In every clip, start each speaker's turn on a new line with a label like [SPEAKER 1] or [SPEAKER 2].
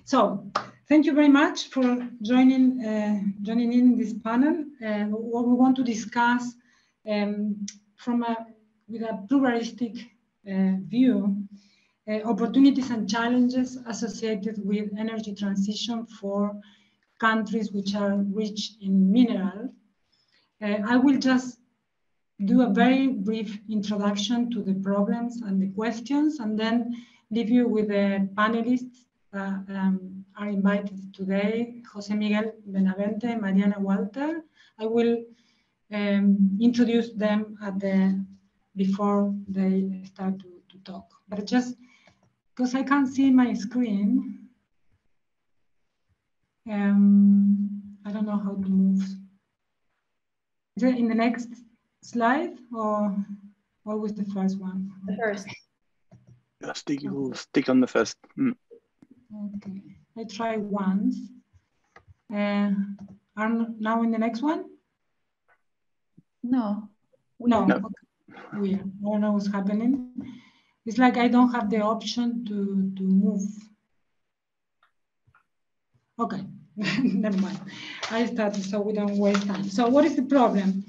[SPEAKER 1] So thank you very much for joining in this panel. What we want to discuss with a pluralistic view, opportunities and challenges associated with energy transition for countries which are rich in minerals. I will just do a very brief introduction to the problems and the questions, and then leave you with the panelists are invited today, Jose Miguel, Benavente, Mariana, Walter. I will introduce them before they start to talk. But just because I can't see my screen, I don't know how to move. Is it in the next slide or with the first one?
[SPEAKER 2] The first.
[SPEAKER 3] Yeah, stick on the first.
[SPEAKER 1] Okay, I try once. Are now in the next one?
[SPEAKER 2] No.
[SPEAKER 1] No. Okay. Weird. I don't know what's happening. It's like I don't have the option to move. Okay, never mind. I started so we don't waste time. So what is the problem?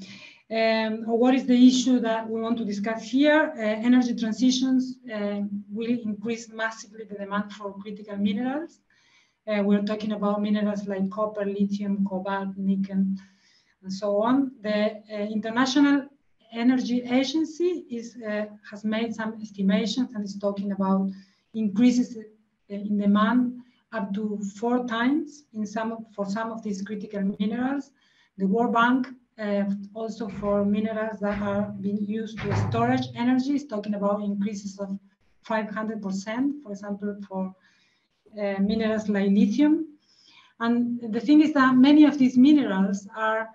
[SPEAKER 1] Or what is the issue that we want to discuss here? Energy transitions will increase massively the demand for critical minerals. We're talking about minerals like copper, lithium, cobalt, nickel, and so on. The International Energy Agency has made some estimations and is talking about increases in demand up to 4 times for some of these critical minerals. The World Bank also for minerals that are being used to storage energy is talking about increases of 500%, for example, for minerals like lithium. And the thing is that many of these minerals are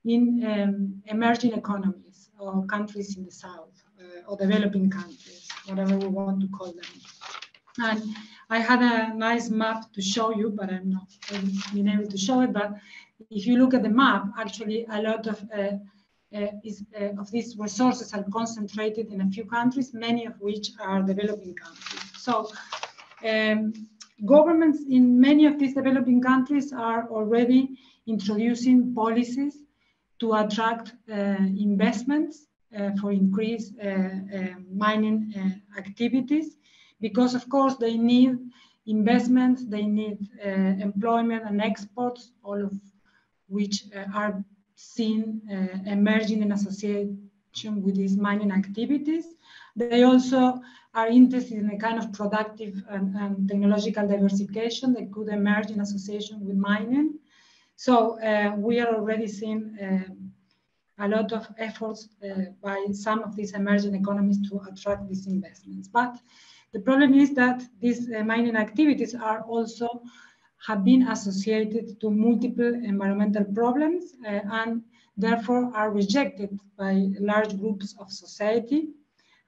[SPEAKER 1] in emerging economies or countries in the south or developing countries, whatever we want to call them. And I had a nice map to show you, but I'm not being able to show it. But if you look at the map, actually a lot of these resources are concentrated in a few countries, many of which are developing countries. So governments in many of these developing countries are already introducing policies to attract investments for increased mining activities, because of course they need investments, they need employment and exports, all of which are seen emerging in association with these mining activities. They also are interested in a kind of productive and technological diversification that could emerge in association with mining. So we are already seeing a lot of efforts by some of these emerging economies to attract these investments. But the problem is that these mining activities are also have been associated to multiple environmental problems and therefore are rejected by large groups of society.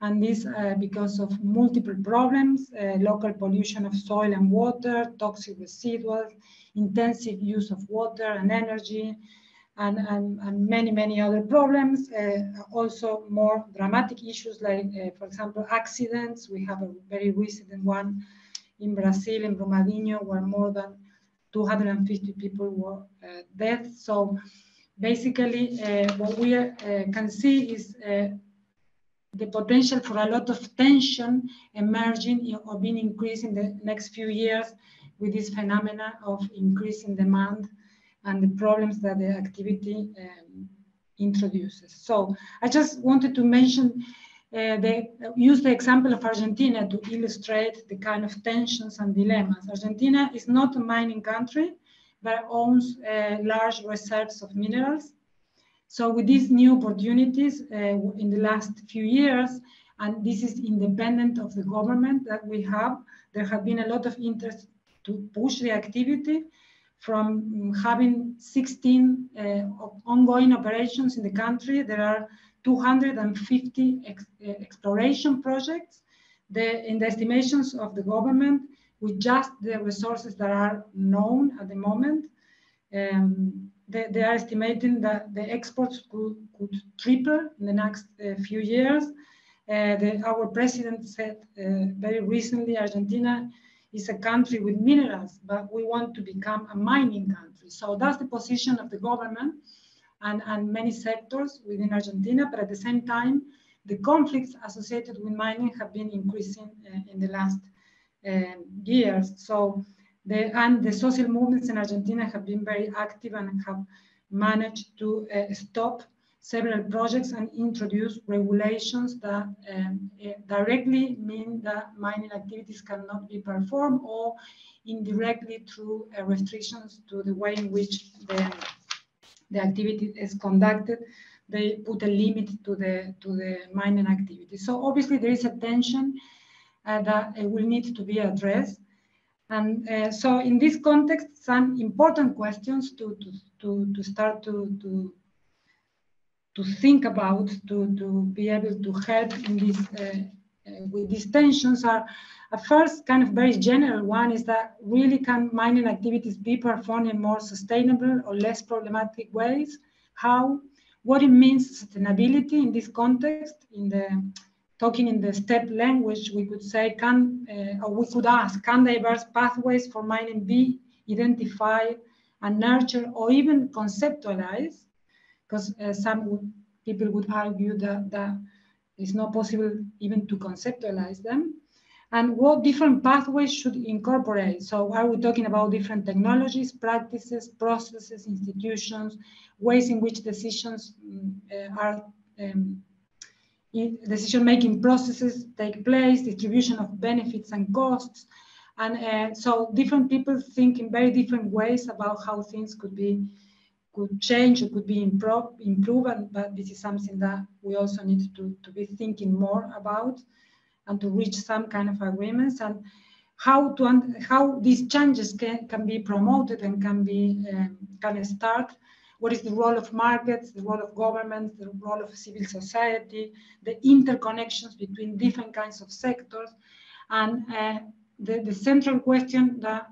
[SPEAKER 1] And this because of multiple problems, local pollution of soil and water, toxic residuals, intensive use of water and energy, and many, many other problems. Also more dramatic issues like, for example, accidents. We have a very recent one in Brazil, in Brumadinho, where more than 250 people were dead. So basically, what we can see is the potential for a lot of tension emerging or being increased in the next few years with this phenomena of increasing demand and the problems that the activity introduces. So I just wanted to mention, use the example of Argentina to illustrate the kind of tensions and dilemmas. Argentina is not a mining country, but owns large reserves of minerals. So with these new opportunities in the last few years, and this is independent of the government that we have, there have been a lot of interest to push the activity from having 16 ongoing operations in the country. There are 250 exploration projects. In the estimations of the government, with just the resources that are known at the moment, they are estimating that the exports could triple in the next few years. Our president said very recently, Argentina is a country with minerals, but we want to become a mining country. So that's the position of the government and many sectors within Argentina, but at the same time, the conflicts associated with mining have been increasing in the last years. So the social movements in Argentina have been very active and have managed to stop several projects and introduce regulations that directly mean that mining activities cannot be performed, or indirectly through restrictions to the way in which the activity is conducted. They put a limit to the mining activity. So obviously there is a tension that will need to be addressed. And so in this context, some important questions to start to think about, to be able to help in this with these tensions are, at first, kind of very general one is that really can mining activities be performed in more sustainable or less problematic ways? How? What it means sustainability in this context, in the talking in the step language, we could say, or we could ask, can diverse pathways for mining be identified and nurtured or even conceptualized? Because some people would argue that it's not possible even to conceptualize them. And what different pathways should incorporate? So are we talking about different technologies, practices, processes, institutions, ways in which decisions are decision-making processes take place, distribution of benefits and costs. And so different people think in very different ways about how things could change or could be improved, but this is something that we also need to be thinking more about and to reach some kind of agreements, and how these changes can be promoted and can start. What is the role of markets, the role of governments, the role of civil society, the interconnections between different kinds of sectors, and the central question that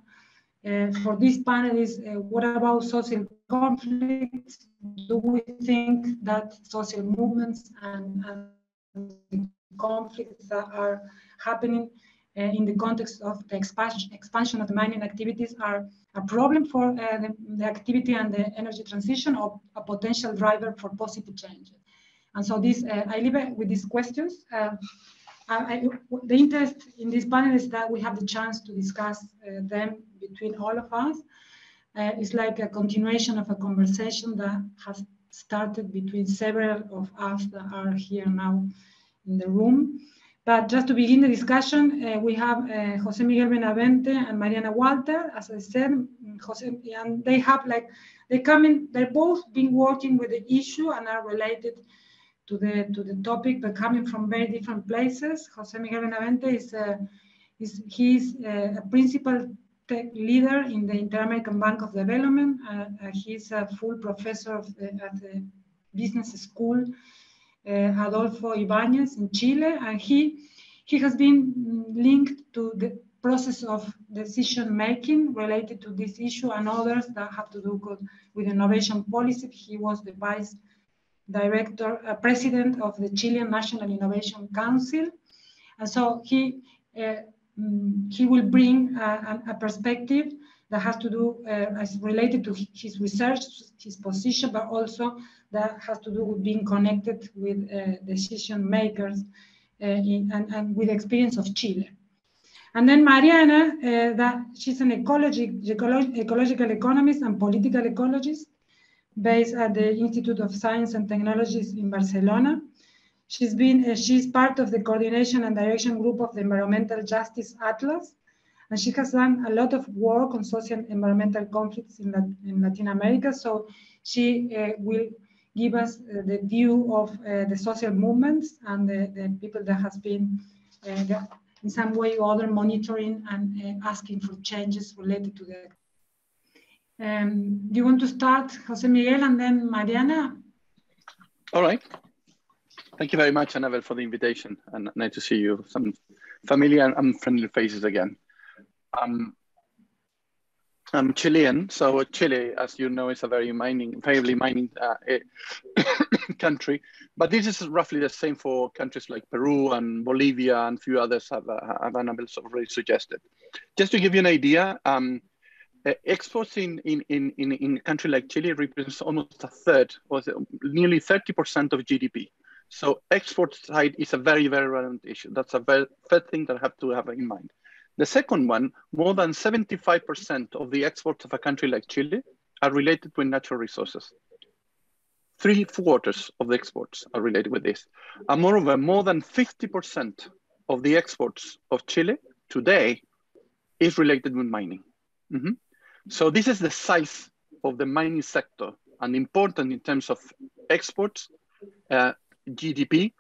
[SPEAKER 1] for this panel is what about social conflicts? Do we think that social movements and conflicts that are happening in the context of the expansion of the mining activities are a problem for the activity and the energy transition, or a potential driver for positive change? And so this, I leave it with these questions. The interest in this panel is that we have the chance to discuss them between all of us. It's like a continuation of a conversation that has started between several of us that are here now in the room. But just to begin the discussion, we have Jose Miguel Benavente and Mariana Walter. As I said, and they have they're both been working with the issue and are related to the topic, but coming from very different places. Jose Miguel Benavente is a principal tech leader in the Inter-American Bank of Development. He's a full professor at the business school Adolfo Ibáñez in Chile, and he has been linked to the process of decision making related to this issue and others that have to do with innovation policy. He was the vice president of the Chilean National Innovation Council, and so he will bring a perspective that has to do as related to his research, his position, but also that has to do with being connected with decision makers and with the experience of Chile. And then Mariana, she's an ecological economist and political ecologist based at the Institute of Science and Technologies in Barcelona. She's part of the coordination and direction group of the Environmental Justice Atlas, and she has done a lot of work on social and environmental conflicts in Latin America. So she will give us the view of the social movements and the people that has been in some way or other monitoring and asking for changes related to that. Do you want to start, Jose Miguel, and then Mariana?
[SPEAKER 3] All right. Thank you very much, Anabel, for the invitation, and nice to see you. Some familiar and friendly faces again. I'm Chilean, so Chile, as you know, is a very heavily mining country. But this is roughly the same for countries like Peru and Bolivia, and a few others have Anabel already suggested. Just to give you an idea, exports in a country like Chile represents almost a third, or nearly 30% of GDP. So export side is a very, very relevant issue. That's a first thing that I have to have in mind. The second one, more than 75% of the exports of a country like Chile are related with natural resources. 3/4 of the exports are related with this. And moreover, more than 50% of the exports of Chile today is related with mining. Mm-hmm. So this is the size of the mining sector, and important in terms of exports, GDP,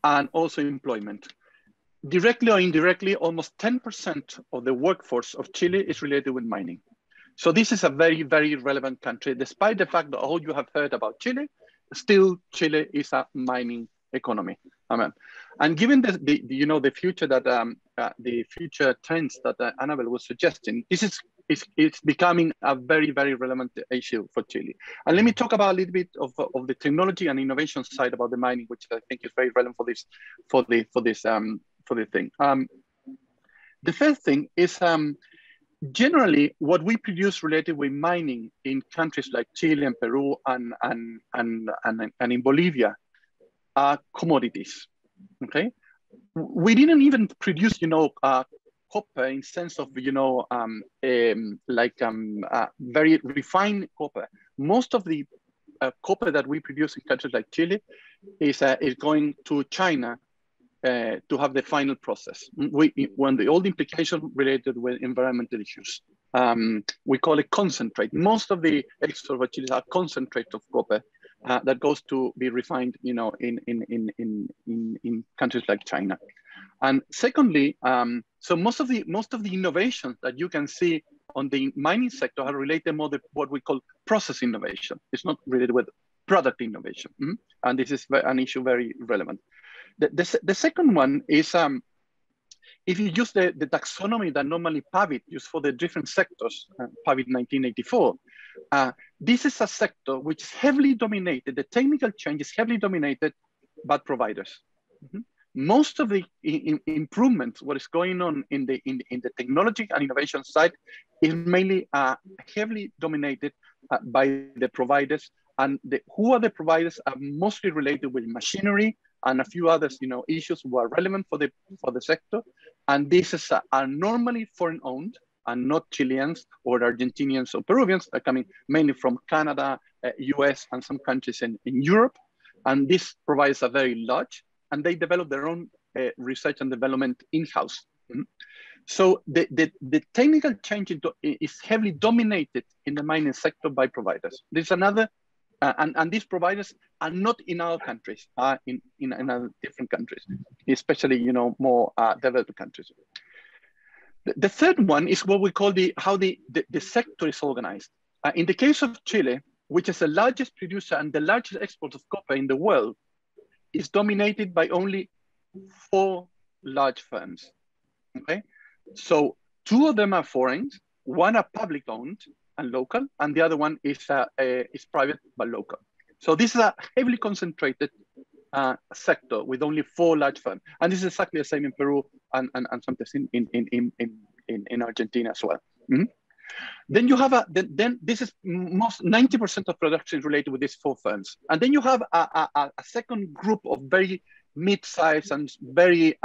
[SPEAKER 3] and also employment. Directly or indirectly, almost 10% of the workforce of Chile is related with mining. So this is a very, very relevant country. Despite the fact that all you have heard about Chile, still Chile is a mining economy. Amen. And given the future that the future trends that Anabel was suggesting, this is it's becoming a very, very relevant issue for Chile. And let me talk about a little bit of the technology and innovation side about the mining, which I think is very relevant for the thing. The first thing is generally what we produce related with mining in countries like Chile and Peru and in Bolivia are commodities. Okay, we didn't even produce, copper in sense of, very refined copper. Most of the copper that we produce in countries like Chile is going to China to have the final process. When all the implications related with environmental issues, we call it concentrate. Most of the exports of Chile are concentrate of copper that goes to be refined, in countries like China. And secondly, so most of the innovations that you can see on the mining sector are related more to what we call process innovation. It's not related with product innovation. And this is an issue very relevant. The second one is if you use the taxonomy that normally PAVIT used for the different sectors, PAVIT 1984, this is a sector which is heavily dominated, the technical change is heavily dominated by providers. Most of the improvements, what is going on in the technology and innovation side is mainly heavily dominated by the providers. And who are the providers are mostly related with machinery and a few others, issues who are relevant for the sector. And this is are normally foreign owned and not Chileans or Argentinians or Peruvians. Are coming mainly from Canada, US, and some countries in Europe. And this provides a very large, and they develop their own research and development in-house. So the technical change is heavily dominated in the mining sector by providers. There's another, and these providers are not in our countries, in other different countries, especially more developed countries. The third one is what we call how the sector is organized. In the case of Chile, which is the largest producer and the largest exporter of copper in the world, is dominated by only 4 large firms. Okay, so 2 of them are foreign, 1 are public owned and local, and the other one is private but local. So this is a heavily concentrated sector with only 4 large firms, and this is exactly the same in Peru and sometimes in Argentina as well. Then you have then this is most 90% of production related with these 4 firms, and then you have a second group of very mid-sized and very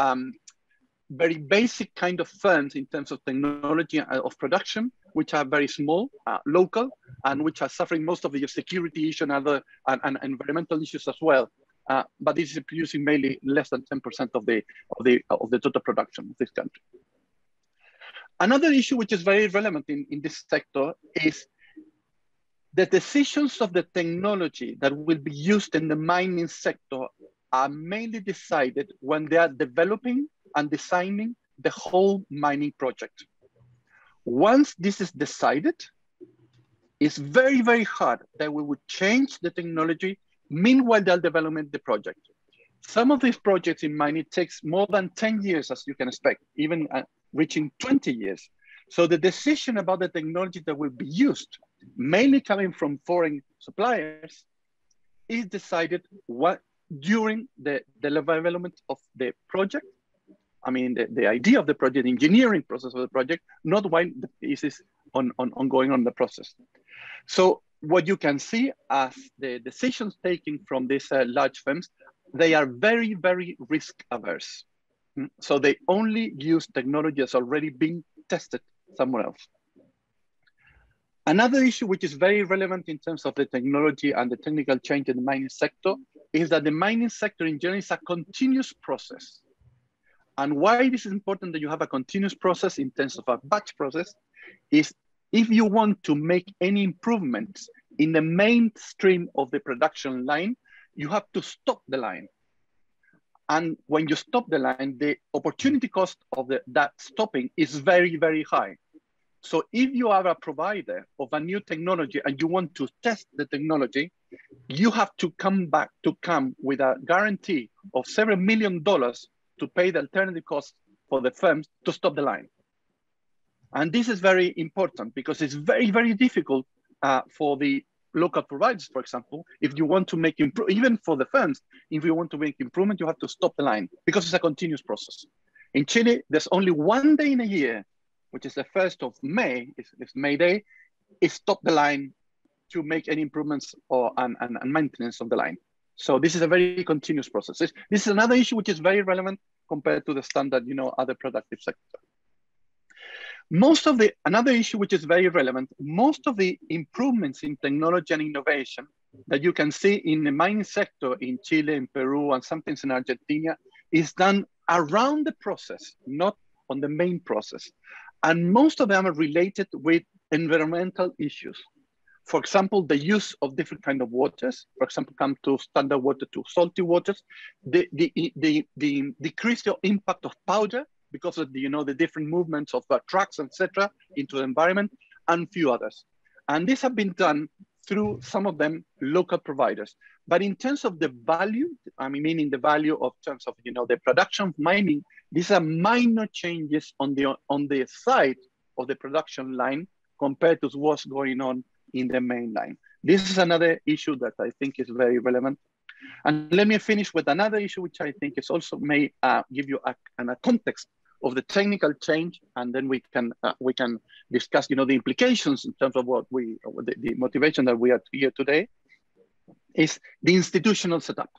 [SPEAKER 3] basic kind of firms in terms of technology of production, which are very small, local, and which are suffering most of the security issue and other and environmental issues as well. But this is producing mainly less than 10% of the total production of this country. Another issue which is very relevant in this sector is the decisions of the technology that will be used in the mining sector are mainly decided when they are developing and designing the whole mining project. Once this is decided, it's very, very hard that we would change the technology meanwhile they're developing the project. Some of these projects in mining takes more than 10 years, as you can expect, even reaching 20 years. So the decision about the technology that will be used, mainly coming from foreign suppliers, is decided during the development of the project. I mean, the idea of the project, engineering process of the project, not while this is ongoing on the process. So what you can see as the decisions taken from these large firms, they are very, very risk averse. So they only use technology that's already been tested somewhere else. Another issue which is very relevant in terms of the technology and the technical change in the mining sector is that the mining sector in general is a continuous process. And why this is important that you have a continuous process in terms of a batch process is if you want to make any improvements in the mainstream of the production line, you have to stop the line. And when you stop the line, the opportunity cost of that stopping is very, very high. So if you are a provider of a new technology and you want to test the technology, you have to come with a guarantee of several $1 million to pay the alternative costs for the firms to stop the line. And this is very important because it's very, very difficult for the local providers, for example, if you want to make even for the firms, if you want to make improvement, you have to stop the line because it's a continuous process. In Chile, there's only one day in a year, which is the 1st of May, it's May Day, is stop the line to make any improvements and maintenance of the line. So this is a very continuous process. This is another issue which is very relevant compared to the standard, other productive sector. Another issue which is very relevant, most of the improvements in technology and innovation that you can see in the mining sector in Chile, in Peru, and some things in Argentina is done around the process, not on the main process. And most of them are related with environmental issues. For example, the use of different kinds of waters, for example, come to standard water to salty waters, the decrease the impact of powder because of the different movements of trucks, etc., into the environment, and few others. And these have been done through some of them local providers. But in terms of the value, meaning the value of terms of the production of mining, these are minor changes on the side of the production line compared to what's going on in the main line. This is another issue that I think is very relevant. And let me finish with another issue, which I think is also may give you a context of the technical change, and then we can discuss, the implications in terms of the motivation that we are here today, is the institutional setup.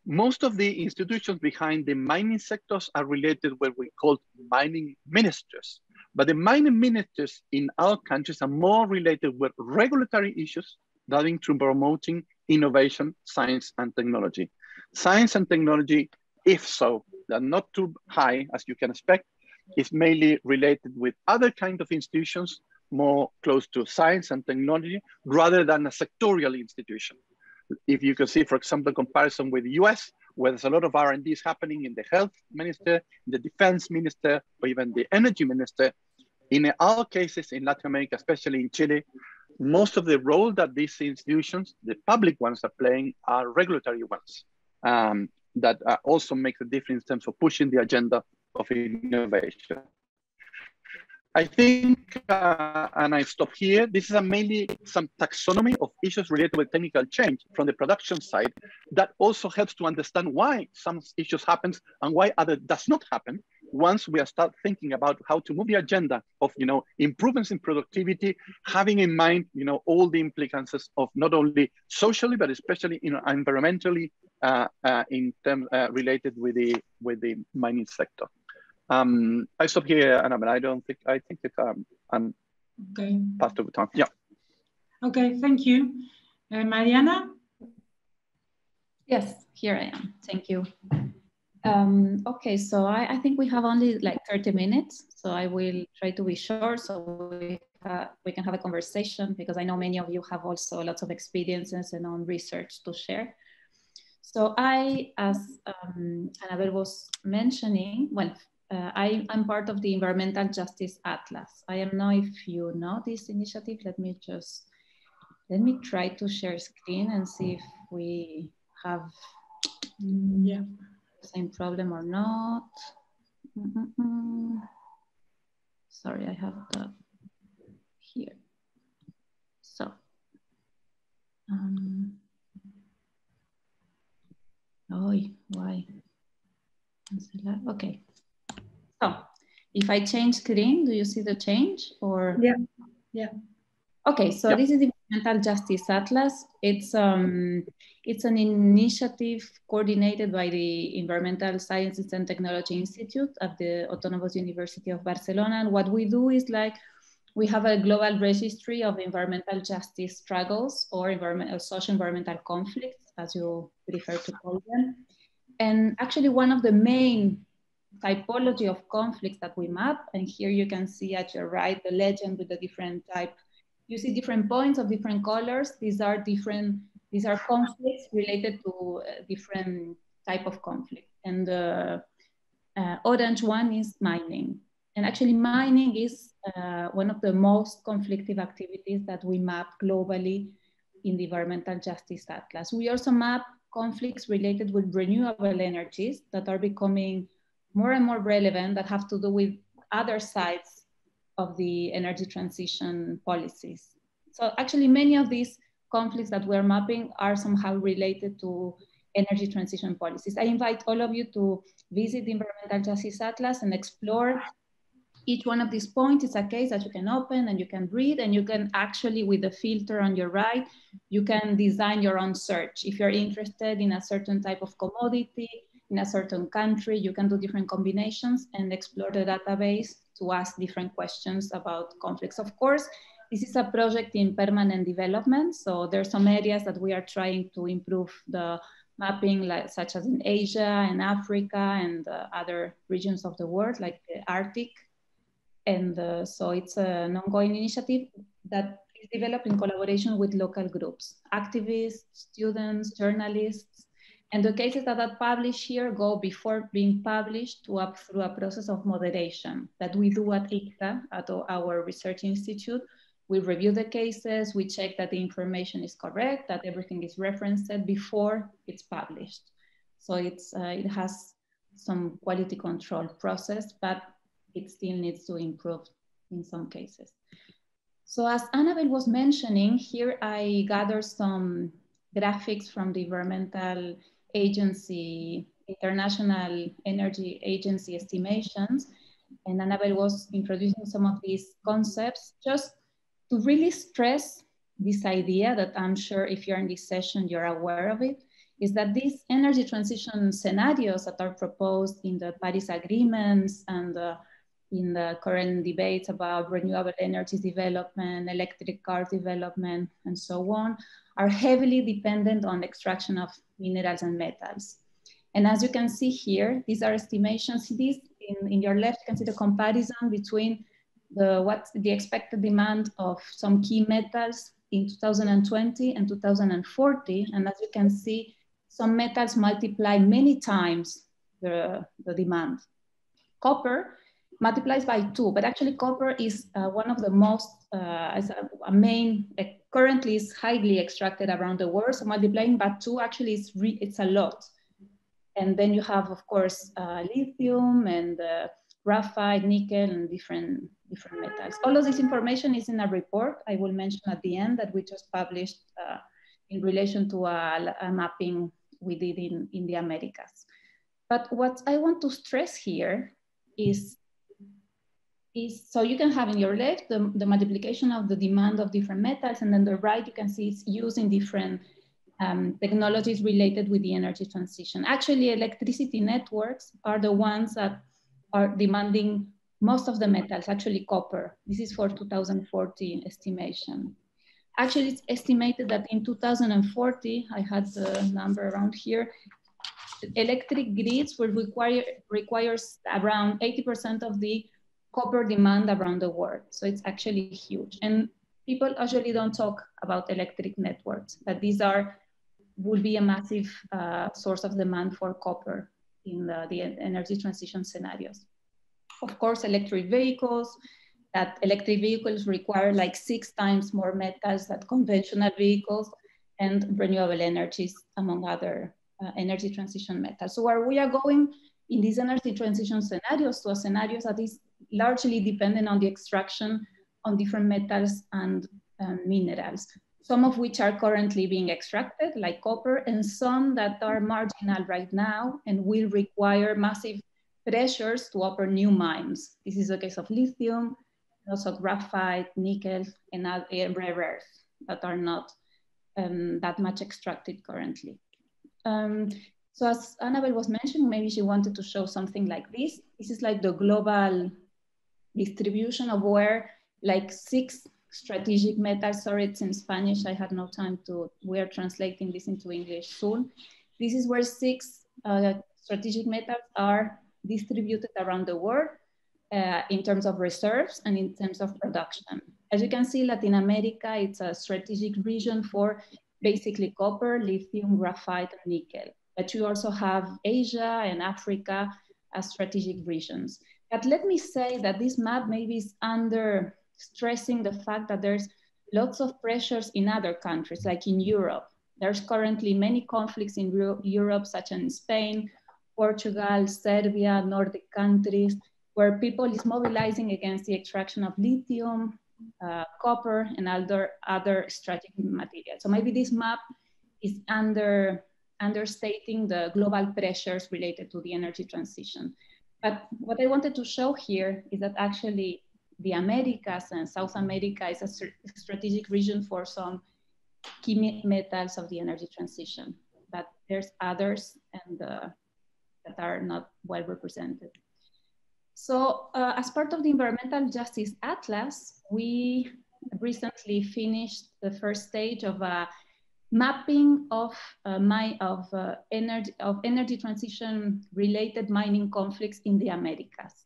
[SPEAKER 3] Most of the institutions behind the mining sectors are related with what we call mining ministers. But the mining ministers in our countries are more related with regulatory issues that include promoting innovation, science, and technology. Science and technology, if so, they're not too high as you can expect, is mainly related with other kinds of institutions more close to science and technology rather than a sectorial institution. If you can see, for example, comparison with the US, where there's a lot of R&Ds happening in the health minister, the defense minister, or even the energy minister. In our cases in Latin America, especially in Chile, most of the role that these institutions, the public ones, are playing are regulatory ones that also make a difference in terms of pushing the agenda of innovation. I think, and I stop here, this is mainly some taxonomy of issues related with technical change from the production side that also helps to understand why some issues happen and why other does not happen once we start thinking about how to move the agenda of improvements in productivity, having in mind all the implications of not only socially but especially environmentally in terms related with the mining sector. I stop here, Anabel. I think it's I'm
[SPEAKER 1] okay.
[SPEAKER 3] Past over time. Yeah.
[SPEAKER 1] Okay, thank you. Mariana?
[SPEAKER 2] Yes, here I am. Thank you. Okay, so I think we have only like 30 minutes, so I will try to be short so we can have a conversation, because I know many of you have also lots of experiences and on research to share. So as Anabel was mentioning, well, I'm part of the Environmental Justice Atlas. I don't know if you know this initiative. Let me try to share screen and see if we have the same problem or not. sorry, I have the here. So, why? Okay. So, if I change screen, do you see the change or?
[SPEAKER 1] Yeah, yeah.
[SPEAKER 2] Okay, so
[SPEAKER 3] yep.
[SPEAKER 2] This is the Environmental Justice Atlas. It's an initiative coordinated by the Environmental Sciences and Technology Institute at the Autonomous University of Barcelona. And what we do is like, we have a global registry of environmental justice struggles or socio-environmental conflicts, as you prefer to call them. And actually one of the main typology of conflicts that we map, and here you can see at your right, the legend with the different type. You see different points of different colors. These are conflicts related to different type of conflict. And the orange one is mining. And actually mining is one of the most conflictive activities that we map globally in the Environmental Justice Atlas. We also map conflicts related with renewable energies that are becoming more and more relevant, that have to do with other sides of the energy transition policies. So actually many of these conflicts that we're mapping are somehow related to energy transition policies. I invite all of you to visit the Environmental Justice Atlas and explore each one of these points. Is a case that you can open and you can read, and you can actually, with the filter on your right, you can design your own search. If you're interested in a certain type of commodity, in a certain country, you can do different combinations and explore the database to ask different questions about conflicts. Of course, this is a project in permanent development. So there's some areas that we are trying to improve the mapping, like, such as in Asia and Africa and other regions of the world, like the Arctic. And so it's an ongoing initiative that is developed in collaboration with local groups, activists, students, journalists. And the cases that are published here go, before being published, through a process of moderation that we do at ICTA, at our research institute. We review the cases, we check that the information is correct, that everything is referenced before it's published. So it has some quality control process, but it still needs to improve in some cases. So as Anabel was mentioning, here I gathered some graphics from the Environmental Agency, International Energy Agency estimations. And Anabel was introducing some of these concepts just to really stress this idea that I'm sure if you're in this session, you're aware of it, is that these energy transition scenarios that are proposed in the Paris agreements and in the current debates about renewable energy development, electric car development, and so on, are heavily dependent on extraction of minerals and metals. And as you can see here, these are estimations. These in your left, you can see the comparison between what's the expected demand of some key metals in 2020 and 2040. And as you can see, some metals multiply many times the demand. Copper multiplies by 2, but actually copper is one of the most, as a main, currently is highly extracted around the world. So multiplying by 2 actually it's a lot. And then you have, of course, lithium and graphite, nickel, and different metals. All of this information is in a report I will mention at the end that we just published in relation to a mapping we did in the Americas. But what I want to stress here is so you can have in your left the multiplication of the demand of different metals, and then the right you can see it's used in different technologies related with the energy transition. Actually, electricity networks are the ones that are demanding most of the metals, actually copper. This is for 2040 estimation. Actually, it's estimated that in 2040, I had the number around here, electric grids will require around 80% of the copper demand around the world. So it's actually huge. And people usually don't talk about electric networks, but these will be a massive source of demand for copper in the energy transition scenarios. Of course, electric vehicles require like 6 times more metals than conventional vehicles, and renewable energies, among other energy transition metals. So where we are going in these energy transition scenarios to a scenario that is largely dependent on the extraction on different metals and minerals, some of which are currently being extracted, like copper, and some that are marginal right now and will require massive pressures to open new mines. This is the case of lithium, also graphite, nickel, and rare earths that are not that much extracted currently. So as Anabel was mentioning, maybe she wanted to show something like this. This is like the global distribution of where like 6 strategic metals, sorry, it's in Spanish, I had no time to, we are translating this into English soon. This is where 6 strategic metals are distributed around the world in terms of reserves and in terms of production. As you can see, Latin America, it's a strategic region for basically copper, lithium, graphite, and nickel. But you also have Asia and Africa as strategic regions. But let me say that this map maybe is under stressing the fact that there's lots of pressures in other countries, like in Europe. There's currently many conflicts in Europe, such as in Spain, Portugal, Serbia, Nordic countries, where people is mobilizing against the extraction of lithium, copper, and other strategic materials. So maybe this map is understating the global pressures related to the energy transition. But what I wanted to show here is that actually the Americas and South America is a strategic region for some key metals of the energy transition, but there's others and that are not well represented. So as part of the Environmental Justice Atlas, we recently finished the first stage of a mapping of energy transition related mining conflicts in the Americas.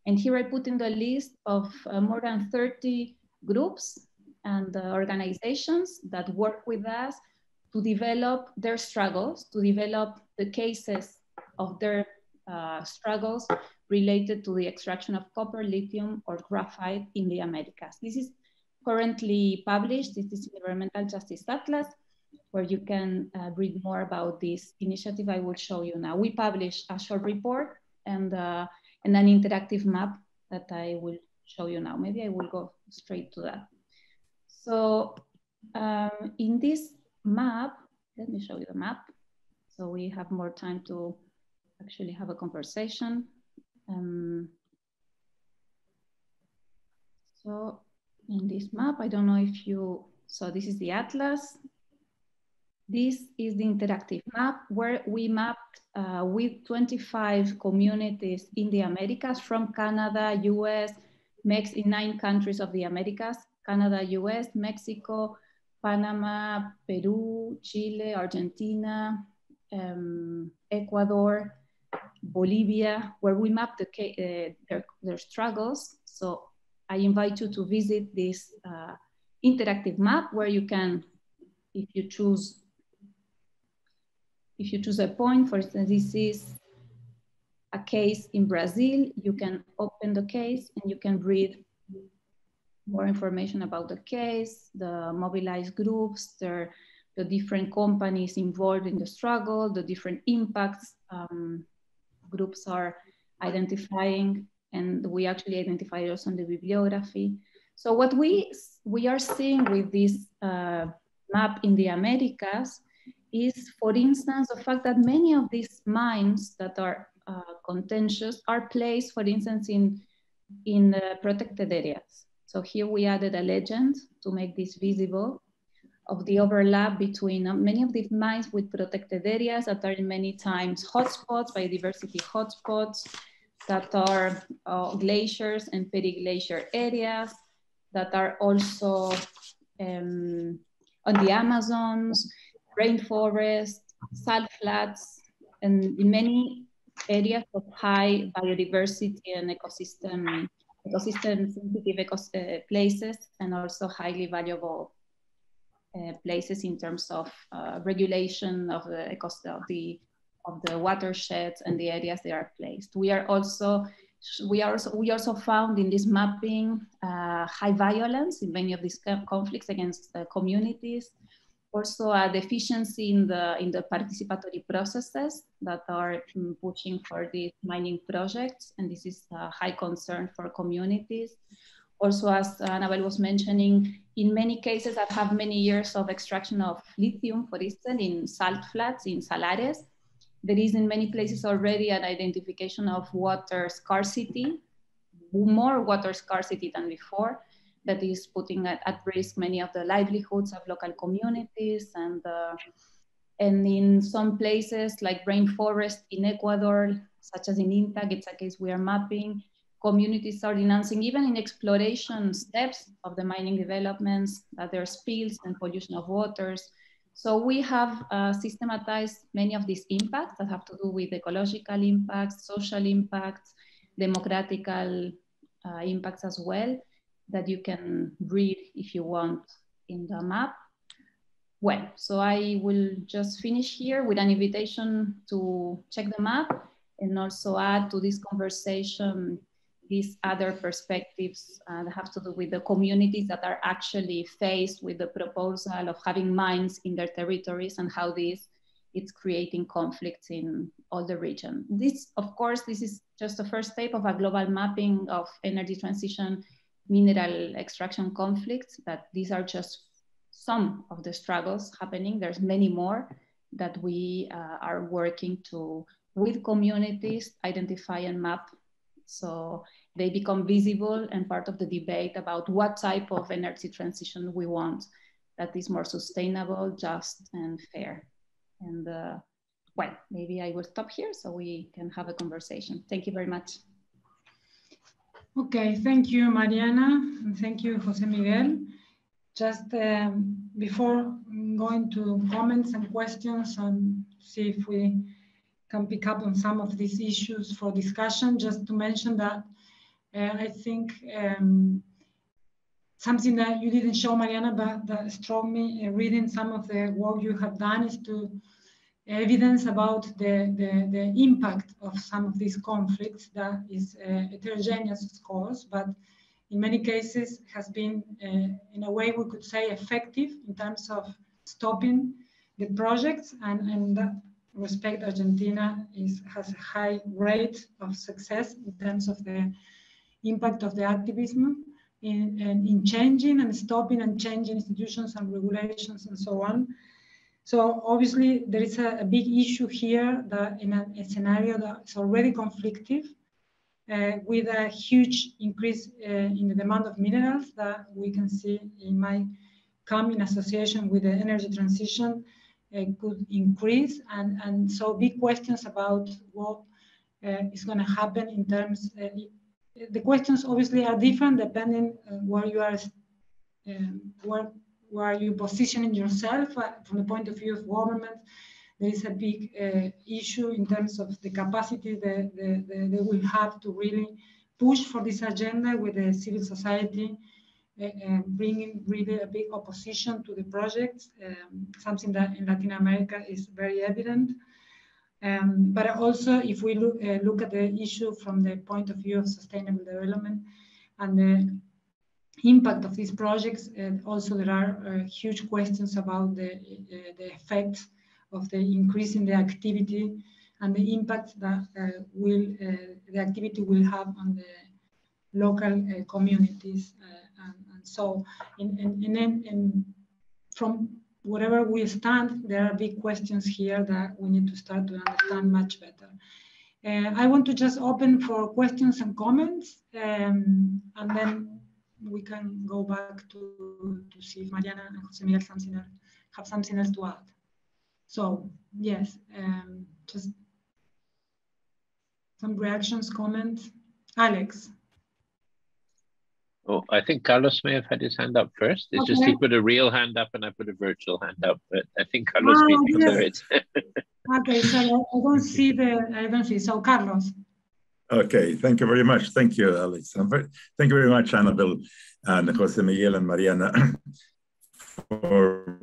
[SPEAKER 2] And here I put in the list of more than 30 groups and organizations that work with us to develop their struggles, to develop the cases of their struggles related to the extraction of copper, lithium, or graphite in the Americas. This is currently published. This is Environmental Justice Atlas, where you can read more about this initiative I will show you now. We published a short report and an interactive map that I will show you now. Maybe I will go straight to that. So in this map, let me show you the map. So we have more time to actually have a conversation. So in this map, I don't know if you, so this is the atlas. This is the interactive map where we mapped with 25 communities in the Americas from Canada, US, in 9 countries of the Americas, Canada, US, Mexico, Panama, Peru, Chile, Argentina, Ecuador, Bolivia, where we mapped their struggles. So I invite you to visit this interactive map where you can, if you choose a point, for instance, this is a case in Brazil, you can open the case and you can read more information about the case, the mobilized groups, the different companies involved in the struggle, the different impacts groups are identifying, and we actually identify also on the bibliography. So what we are seeing with this map in the Americas is, for instance, the fact that many of these mines that are contentious are placed, for instance, in protected areas. So here we added a legend to make this visible of the overlap between many of these mines with protected areas that are many times hotspots, biodiversity hotspots, that are glaciers and periglacier areas, that are also on the Amazons, rainforest, salt flats, and in many areas of high biodiversity and ecosystem-sensitive places, and also highly valuable places in terms of regulation of the watersheds and the areas they are placed. We also found in this mapping high violence in many of these conflicts against communities, Also a deficiency in the participatory processes that are pushing for these mining projects, and this is a high concern for communities. Also, as Anabel was mentioning, in many cases that have many years of extraction of lithium, for instance, in salt flats, in salares, there is in many places already an identification of water scarcity, more water scarcity than before, that is putting at risk many of the livelihoods of local communities. And in some places like rainforest in Ecuador, such as in INTAC, it's a case we are mapping, communities are denouncing, even in exploration steps of the mining developments, that there are spills and pollution of waters. So we have systematized many of these impacts that have to do with ecological impacts, social impacts, democratical impacts as well, that you can read if you want in the map. Well, so I will just finish here with an invitation to check the map and also add to this conversation these other perspectives that have to do with the communities that are actually faced with the proposal of having mines in their territories and how it's creating conflicts in all the region. This, of course, this is just the first step of a global mapping of energy transition, mineral extraction conflicts, but these are just some of the struggles happening. There's many more that we are working to, with communities, identify and map, so they become visible and part of the debate about what type of energy transition we want that is more sustainable, just, and fair. And well, maybe I will stop here so we can have a conversation. Thank you very much.
[SPEAKER 1] Okay, thank you, Mariana, and thank you, Jose Miguel. Just before going to comments and questions and see if we can pick up on some of these issues for discussion, just to mention that I think something that you didn't show, Mariana, but that struck me reading some of the work you have done is to evidence about the impact of some of these conflicts that is heterogeneous, of course, but in many cases has been, in a way we could say, effective in terms of stopping the projects, and in that respect, Argentina has a high rate of success in terms of the impact of the activism in changing and stopping and changing institutions and regulations and so on. So obviously there is a big issue here that in a scenario that's already conflictive, with a huge increase in the demand of minerals that we can see it might come in association with the energy transition could increase. And so big questions about what is going to happen in terms, the questions obviously are different depending where you are, where you positioning yourself from the point of view of government. There is a big issue in terms of the capacity that they will have to really push for this agenda with the civil society, bringing really a big opposition to the projects, something that in Latin America is very evident. But also, if we look at the issue from the point of view of sustainable development and the impact of these projects, also there are huge questions about the effects of the increase in the activity and the impact that the activity will have on the local communities. And so from wherever we stand, there are big questions here that we need to start to understand much better. I want to just open for questions and comments, and then we can go back to see if Mariana and Jose Miguel have something else to add. So yes, just some reactions, comments. Alex.
[SPEAKER 4] Oh, I think Carlos may have had his hand up first. It's just he put a real hand up and I put a virtual hand up, but I think Carlos beat me to it.
[SPEAKER 1] Okay, so I don't see. So Carlos.
[SPEAKER 5] Okay, thank you very much. Thank you, Alex. Thank you very much, Anabel and Jose Miguel and Mariana, for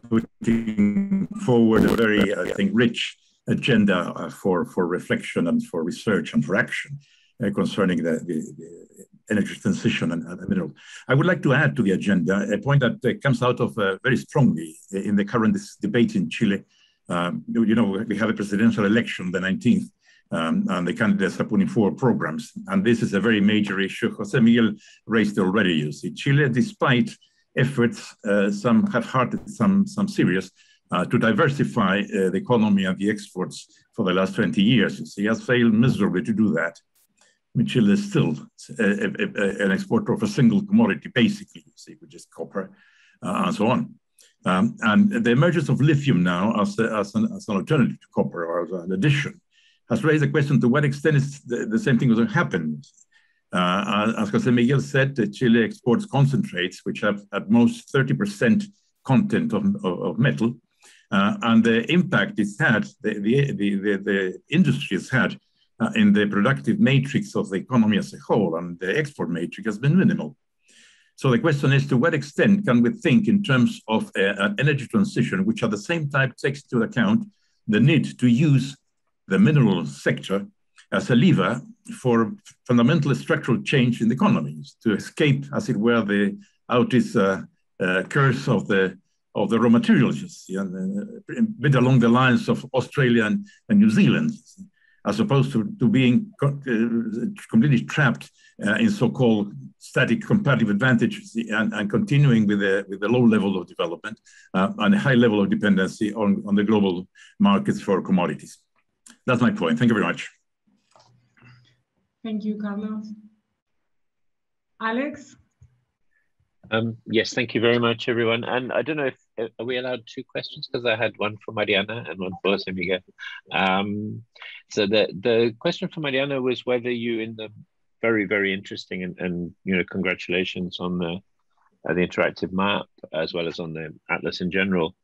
[SPEAKER 5] putting forward a very, I think, rich agenda for reflection and for research and for action concerning the energy transition and mineral. I would like to add to the agenda a point that comes out of very strongly in the current debate in Chile. You know, we have a presidential election the 19th, and the candidates are putting forward programs. And this is a very major issue. Jose Miguel raised it already. You see, Chile, despite efforts, some half-hearted, some serious, to diversify the economy and the exports for the last 20 years. You see, has failed miserably to do that. I mean, Chile is still an exporter of a single commodity, basically, you see, which is copper, and so on. And the emergence of lithium now as an alternative to copper, or as an addition, has raised the question to what extent is the same thing going to happen. As Jose Miguel said, Chile exports concentrates, which have at most 30% content of metal. And the impact it's had, the industry has had in the productive matrix of the economy as a whole, and the export matrix has been minimal. So the question is, to what extent can we think in terms of an energy transition, which at the same time takes into account the need to use the mineral sector as a lever for fundamental structural change in the economies, to escape, as it were, the outis curse of the raw materials, you see, and a bit along the lines of Australia and New Zealand, as opposed to being completely trapped in so-called static comparative advantage and continuing with a low level of development and a high level of dependency on the global markets for commodities. That's my point. Thank you very much.
[SPEAKER 1] Thank you, Carlos. Alex?
[SPEAKER 4] Yes, thank you very much, everyone. And I don't know if, are we allowed 2 questions? Because I had one for Mariana and one for Jose Miguel. So the question for Mariana was whether you, in the very, very interesting and you know, congratulations on the interactive map, as well as on the atlas in general.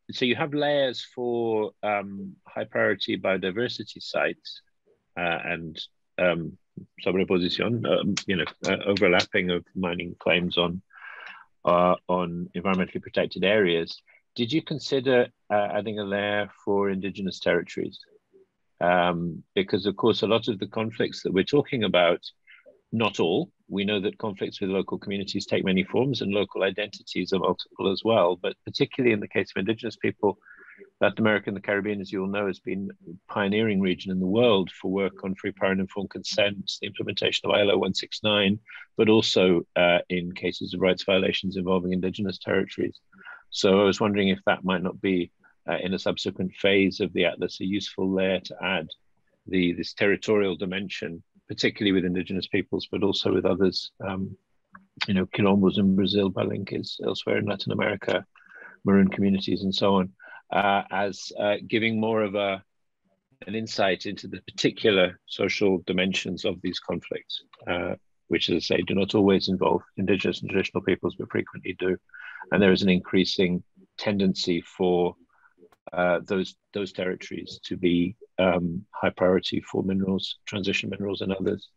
[SPEAKER 4] So you have layers for high priority biodiversity sites and sobreposición, you know, overlapping of mining claims on environmentally protected areas. Did you consider adding a layer for indigenous territories? Because of course, a lot of the conflicts that we're talking about, not all, we know that conflicts with local communities take many forms and local identities are multiple as well, but particularly in the case of indigenous people, Latin America and the Caribbean, as you all know, has been a pioneering region in the world for work on free, prior and informed consent, the implementation of ILO 169, but also in cases of rights violations involving indigenous territories. So I was wondering if that might not be, in a subsequent phase of the Atlas, a useful layer to add this territorial dimension, particularly with indigenous peoples, but also with others, you know, quilombos in Brazil, Palenques elsewhere in Latin America, Marin communities and so on, as giving more of an insight into the particular social dimensions of these conflicts, which, as I say, do not always involve indigenous and traditional peoples, but frequently do. And there is an increasing tendency for those territories to be high priority for minerals, transition minerals and others.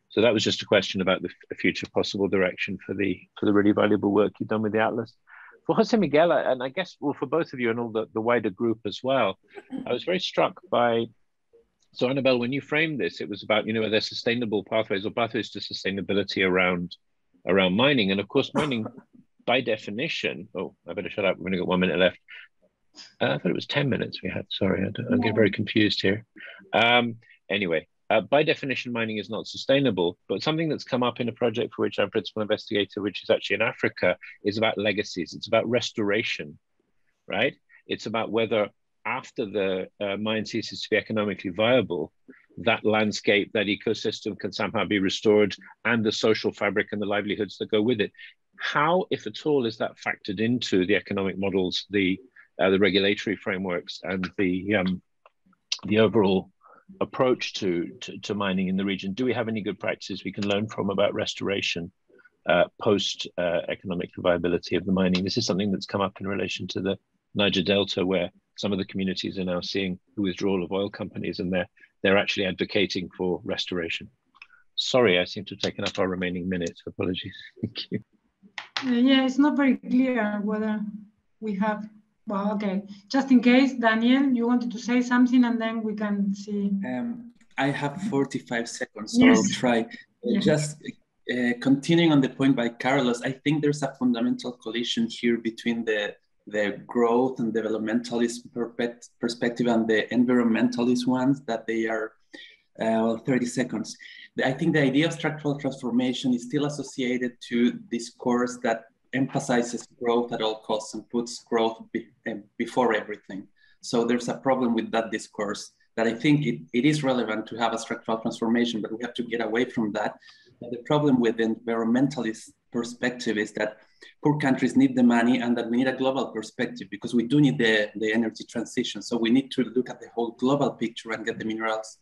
[SPEAKER 4] So that was just a question about the future possible direction for the really valuable work you've done with the Atlas. For Jose Miguel, and I guess, well, for both of you and all the wider group as well, I was very struck by, so Anabel, when you framed this, it was about, you know, are there sustainable pathways or pathways to sustainability around mining? And of course, mining by definition, oh, I better shut up, we've only got 1 minute left. I thought it was 10 minutes we had, sorry, I'm getting very confused here. Anyway, by definition, mining is not sustainable, but something that's come up in a project for which I'm principal investigator, which is actually in Africa, is about legacies. It's about restoration, right? It's about whether after the mine ceases to be economically viable, that landscape, that ecosystem can somehow be restored, and the social fabric and the livelihoods that go with it. How, if at all, is that factored into the economic models, the regulatory frameworks, and the overall approach to mining in the region? Do we have any good practices we can learn from about restoration post economic viability of the mining? This is something that's come up in relation to the Niger Delta, where some of the communities are now seeing the withdrawal of oil companies, and they're actually advocating for restoration. Sorry, I seem to have taken up our remaining minutes. Apologies. Thank you.
[SPEAKER 1] Yeah, it's not very clear whether we have. Well, okay. Just in case, Daniel, you wanted to say something, and then we can see.
[SPEAKER 6] I have 45 seconds, so
[SPEAKER 1] yes.
[SPEAKER 6] I'll try. Just continuing on the point by Carlos, I think there's a fundamental collision here between the growth and developmentalist perspective and the environmentalist ones, that they are, 30 seconds. I think the idea of structural transformation is still associated to discourse that emphasizes growth at all costs and puts growth before everything. So there's a problem with that discourse that I think it is relevant to have a structural transformation, but we have to get away from that. But the problem with the environmentalist perspective is that poor countries need the money and that we need a global perspective because we do need the energy transition. So we need to look at the whole global picture and get the minerals